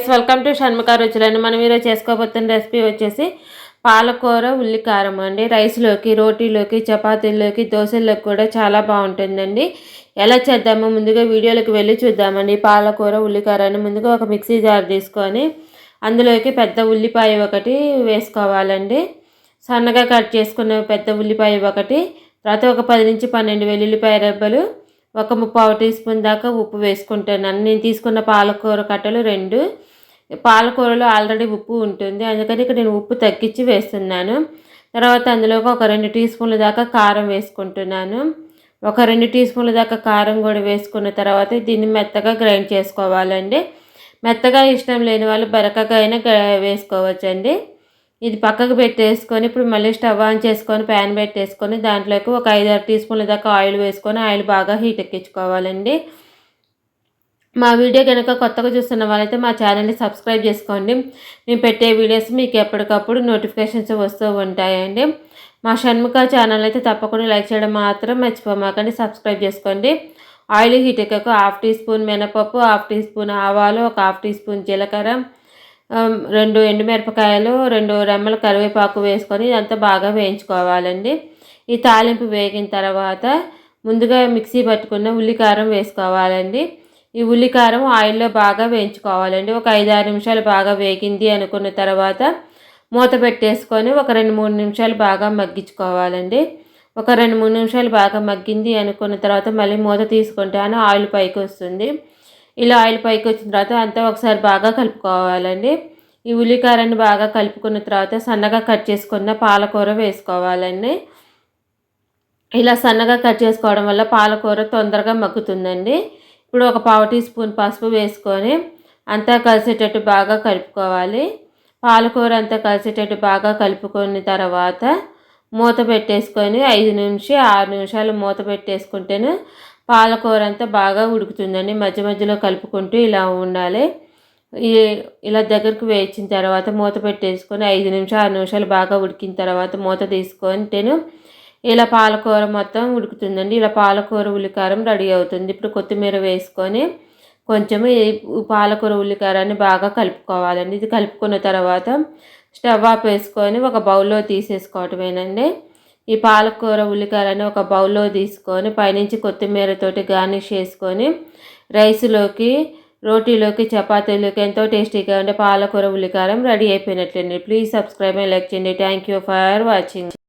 Welcome to Shanmukha రుచులని. మనం ఈరోజు చేసుకోబోతున్న recipe వచ్చేసి పాలకూర ఉల్లికారం అండి. రైస్లోకి, రోటీలోకి, చపాతీల్లోకి, దోశల్లోకి కూడా చాలా బాగుంటుందండి. ఎలా చేద్దామో ముందుగా వీడియోలోకి వెళ్ళి చూద్దామండి. పాలకూర ఉల్లికారాన్ని ముందుగా ఒక మిక్సీ జార్ తీసుకొని అందులోకి పెద్ద ఉల్లిపాయ ఒకటి వేసుకోవాలండి. సన్నగా కట్ చేసుకున్న పెద్ద ఉల్లిపాయ ఒకటి, తర్వాత ఒక 10 నుంచి 12 వెల్లుల్లిపాయ రెబ్బలు, ఒక 3/4 టీ స్పూన్ దాకా ఉప్పు వేసుకుంటున్నాను. నేను తీసుకున్న పాలకూర కట్టలు 2. పాలకూరలో ఆల్రెడీ ఉప్పు ఉంటుంది, అందుకని ఇక్కడ నేను ఉప్పు తగ్గించి వేస్తున్నాను. తర్వాత అందులోకి ఒక 2 టీ స్పూన్ల దాకా కారం వేసుకుంటున్నాను. ఒక 2 టీ స్పూన్ల దాకా కారం కూడా వేసుకున్న తర్వాత దీన్ని మెత్తగా గ్రైండ్ చేసుకోవాలండి. మెత్తగా ఇష్టం లేని వాళ్ళు బరకగా అయినా వేసుకోవచ్చండి. ఇది పక్కకు పెట్టేసుకొని ఇప్పుడు మళ్ళీ స్టవ్ ఆన్ చేసుకొని ప్యాన్ పెట్టేసుకొని దాంట్లోకి ఒక 5-6 టీ స్పూన్ల దాకా ఆయిల్ వేసుకొని ఆయిల్ బాగా హీట్ ఎక్కించుకోవాలండి. మా వీడియో కనుక కొత్తగా చూస్తున్న వాళ్ళైతే మా ఛానల్ని సబ్స్క్రైబ్ చేసుకోండి. మేము పెట్టే వీడియోస్ మీకు ఎప్పటికప్పుడు నోటిఫికేషన్స్ వస్తూ ఉంటాయండి. మా షణ్ముఖ ఛానల్ అయితే తప్పకుండా లైక్ చేయడం మాత్రం మర్చిపోమాకండి, సబ్స్క్రైబ్ చేసుకోండి. ఆయిల్ హీట్ ఎక్కక 1/2 టీ స్పూన్ మినపప్పు, 1/2 టీ స్పూన్ ఆవాలు, ఒక 1/2 టీ స్పూన్ జీలకర్ర, 2 ఎండుమిరపకాయలు, 2 రెమ్మల కరివేపాకు వేసుకొని ఇదంతా బాగా వేయించుకోవాలండి. ఈ తాలింపు వేగిన తర్వాత ముందుగా మిక్సీ పట్టుకున్న ఉల్లికారం వేసుకోవాలండి. ఈ ఉల్లికారం ఆయిల్లో బాగా వేయించుకోవాలండి. ఒక 5-6 నిమిషాలు బాగా వేగింది అనుకున్న తర్వాత మూత పెట్టేసుకొని ఒక 2-3 నిమిషాలు బాగా మగ్గించుకోవాలండి. ఒక 2-3 నిమిషాలు బాగా మగ్గింది అనుకున్న తర్వాత మళ్ళీ మూత తీసుకుంటాను, ఆయిల్ పైకి వస్తుంది. ఇలా ఆయిల్ పైకి వచ్చిన తర్వాత అంతా ఒకసారి బాగా కలుపుకోవాలండి. ఈ ఉల్లికారాన్ని బాగా కలుపుకున్న తర్వాత సన్నగా కట్ చేసుకున్న పాలకూర వేసుకోవాలండి. ఇలా సన్నగా కట్ చేసుకోవడం వల్ల పాలకూర తొందరగా మగ్గుతుందండి. ఇప్పుడు ఒక 1/4 టీ స్పూన్ పసుపు వేసుకొని అంతా కలిసేటట్టు బాగా కలుపుకోవాలి. పాలకూర అంతా కలిసేటట్టు బాగా కలుపుకున్న తర్వాత మూత పెట్టేసుకొని 5-6 నిమిషాలు మూత పెట్టేసుకుంటేనే పాలకూర అంతా బాగా ఉడుకుతుందండి. మధ్య మధ్యలో కలుపుకుంటూ ఇలా ఉండాలి. ఇలా దగ్గరకు వేయించిన తర్వాత మూత పెట్టేసుకొని 5-6 నిమిషాలు బాగా ఉడికిన తర్వాత మూత తీసుకొని ఇలా పాలకూర మొత్తం ఉడుకుతుందండి. ఇలా పాలకూర ఉల్లికారం రెడీ అవుతుంది. ఇప్పుడు కొత్తిమీర వేసుకొని కొంచెం పాలకూర ఉల్లికారాన్ని బాగా కలుపుకోవాలండి. ఇది కలుపుకున్న తర్వాత స్టవ్ ఆఫ్ వేసుకొని ఒక బౌల్లో తీసేసుకోవటమేనండి. ఈ పాలకూర ఉల్లికారాన్ని ఒక బౌల్లో తీసుకొని పైనుంచి కొత్తిమీరతోటి గార్నిష్ చేసుకొని రైస్లోకి, రోటీలోకి, చపాతీలోకి ఎంతో టేస్టీగా ఉండే పాలకూర ఉల్లికారం రెడీ అయిపోయినట్లండి. ప్లీజ్ సబ్స్క్రైబ్ అండ్ లైక్ చేయండి. Thank you for watching.